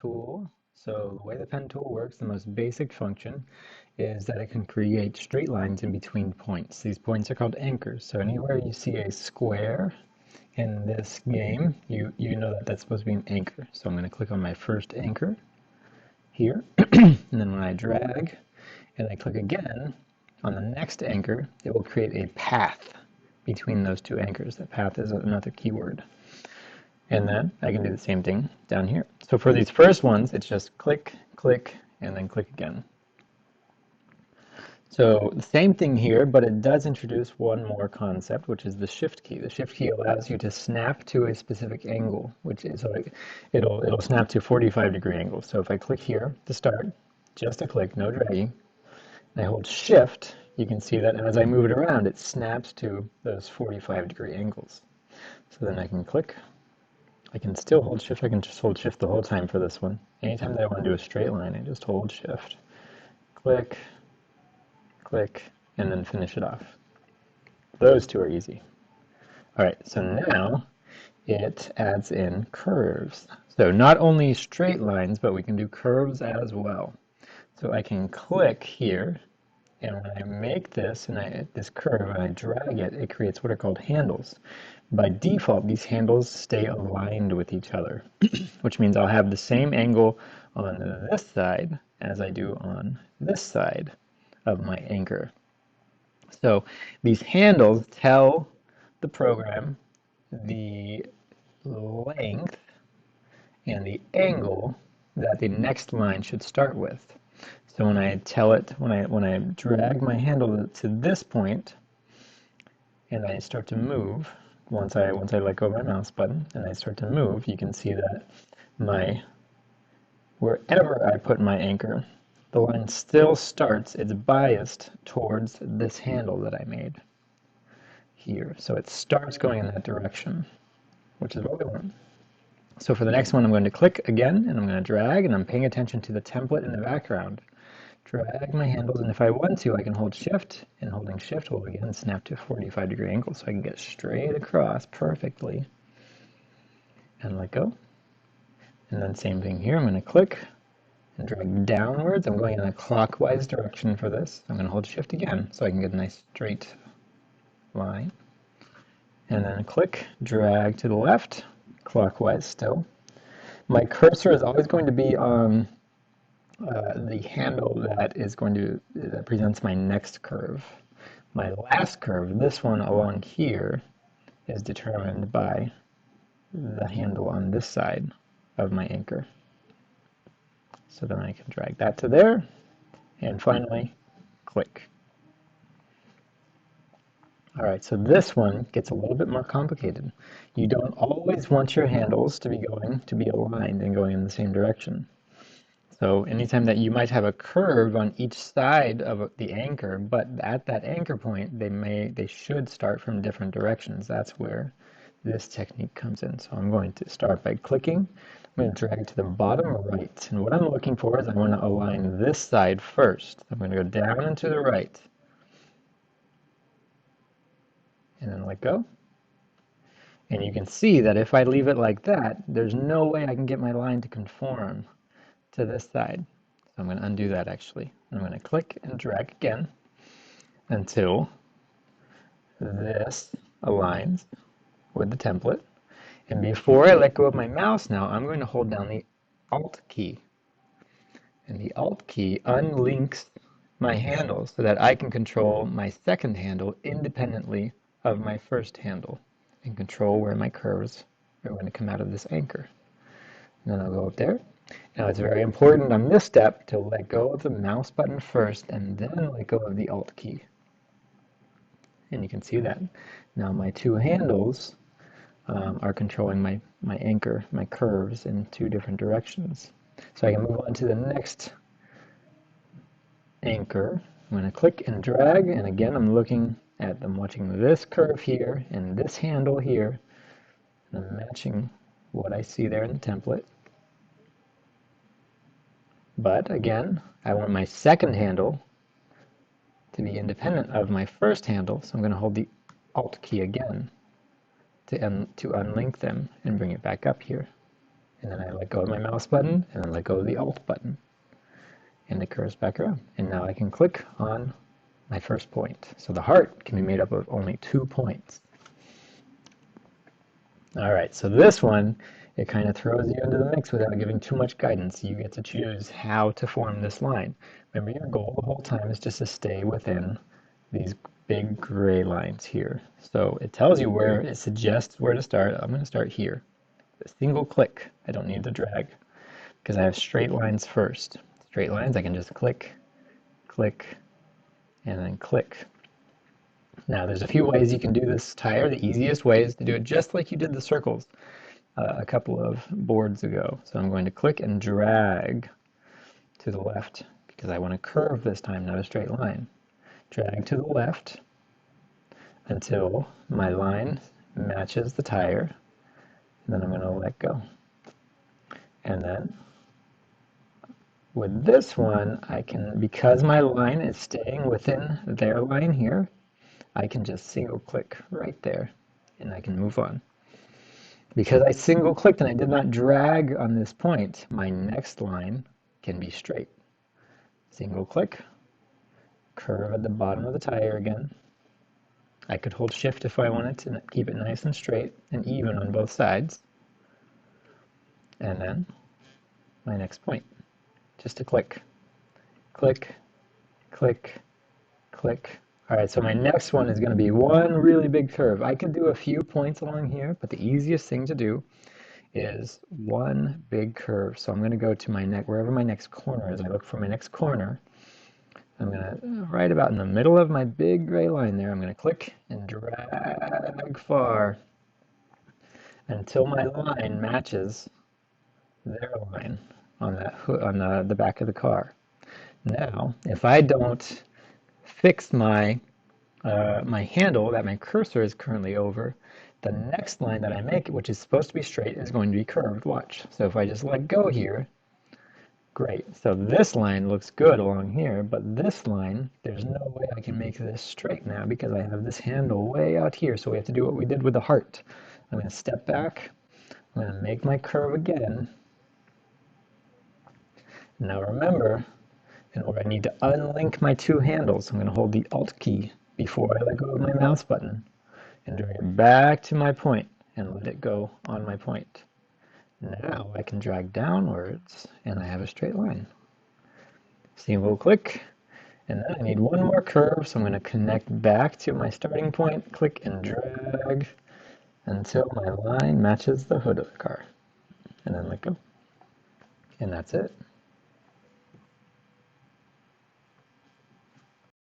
Tool. So the way the pen tool works, the most basic function is that it can create straight lines in between points. These points are called anchors. So anywhere you see a square in this game, you know that that's supposed to be an anchor. So I'm going to click on my first anchor here, and then when I drag and I click again on the next anchor, it will create a path between those two anchors. That path is another keyword. And then I can do the same thing down here. So for these first ones, it's just click, click, and then click again. So the same thing here, but it does introduce one more concept, which is the shift key. The shift key allows you to snap to a specific angle, which is, so it'll snap to 45-degree angles. So if I click here to start, just a click, no dragging, and I hold shift, you can see that as I move it around, it snaps to those 45-degree angles. So then I can click. I can still hold shift. I can just hold shift the whole time for this one. Anytime that I want to do a straight line, I just hold shift, click, click, and then finish it off. Those two are easy. All right, so now it adds in curves. So not only straight lines, but we can do curves as well. So I can click here, and when I make this this curve and I drag it, it creates what are called handles. By default, these handles stay aligned with each other, which means I'll have the same angle on this side as I do on this side of my anchor. So these handles tell the program the length and the angle that the next line should start with. So when I tell it, when I drag my handle to this point, and I start to move, once I let go of my mouse button and I start to move, you can see that wherever I put my anchor, the line still starts, it's biased towards this handle that I made here. So it starts going in that direction, which is what we want. So for the next one, I'm going to click again, and I'm going to drag, and I'm paying attention to the template in the background. Drag my handles, and if I want to, I can hold shift, and holding shift will again snap to 45-degree angle, so I can get straight across perfectly. And let go. And then same thing here, I'm going to click and drag downwards. I'm going in a clockwise direction for this. I'm going to hold shift again, so I can get a nice straight line. And then click, drag to the left, clockwise still. My cursor is always going to be on the handle that presents my next curve. My last curve, this one along here, is determined by the handle on this side of my anchor. So then I can drag that to there, and finally, click. All right, so this one gets a little bit more complicated. You don't always want your handles to be aligned and going in the same direction. So anytime that you might have a curve on each side of the anchor, but at that anchor point, they should start from different directions. That's where this technique comes in. So I'm going to start by clicking. I'm going to drag to the bottom right. And what I'm looking for is I want to align this side first. I'm going to go down and to the right. And then let go. And you can see that if I leave it like that, there's no way I can get my line to conform to this side. So I'm going to undo that actually. I'm going to click and drag again until this aligns with the template. And before I let go of my mouse now, I'm going to hold down the Alt key. And the Alt key unlinks my handle so that I can control my second handle independently of my first handle and control where my curves are going to come out of this anchor. And then I'll go up there. Now it's very important on this step to let go of the mouse button first and then let go of the Alt key. And you can see that. Now my two handles are controlling my anchor, my curves in two different directions. So I can move on to the next anchor. I'm going to click and drag, and again I'm watching this curve here and this handle here, and I'm matching what I see there in the template. But again, I want my second handle to be independent of my first handle, so I'm going to hold the Alt key again to unlink them and bring it back up here. and then I let go of my mouse button, and then let go of the Alt button, and it curves back around. And now I can click on my first point. So the heart can be made up of only 2 points. All right, so this one, it kind of throws you into the mix without giving too much guidance. You get to choose how to form this line. Remember, your goal the whole time is just to stay within these big gray lines here. So it tells you where, it suggests where to start. I'm going to start here. A single click. I don't need to drag because I have straight lines first. Straight lines, I can just click, click, and then click. Now, there's a few ways you can do this tire. The easiest way is to do it just like you did the circles a couple of boards ago. So I'm going to click and drag to the left because I want to curve this time, not a straight line. Drag to the left until my line matches the tire, and then I'm going to let go. And then with this one, I can, because my line is staying within their line here, I can just single click right there and I can move on. Because I single clicked and I did not drag on this point, my next line can be straight. Single click, curve at the bottom of the tire again. I could hold shift if I wanted to keep it nice and straight and even on both sides. And then my next point, just a click, click, click, click. All right, so my next one is going to be one really big curve. I could do a few points along here, but the easiest thing to do is one big curve. So I'm going to go to my next, wherever my next corner is. I look for my next corner. I'm going to, right about in the middle of my big gray line there, I'm going to click and drag far until my line matches their line on that on the back of the car. Now, if I don't fix my my handle that my cursor is currently over, the next line that I make, which is supposed to be straight, is going to be curved. Watch. So if I just let go here, great. So this line looks good along here, but this line, there's no way I can make this straight now because I have this handle way out here. So we have to do what we did with the heart. I'm going to step back. I'm going to make my curve again. Now remember, in order I need to unlink my two handles, I'm going to hold the Alt key before I let go of my mouse button and drag it back to my point and let it go on my point. Now I can drag downwards and I have a straight line. Single click, and then I need one more curve, so I'm going to connect back to my starting point, click and drag until my line matches the hood of the car, and then let go. And that's it.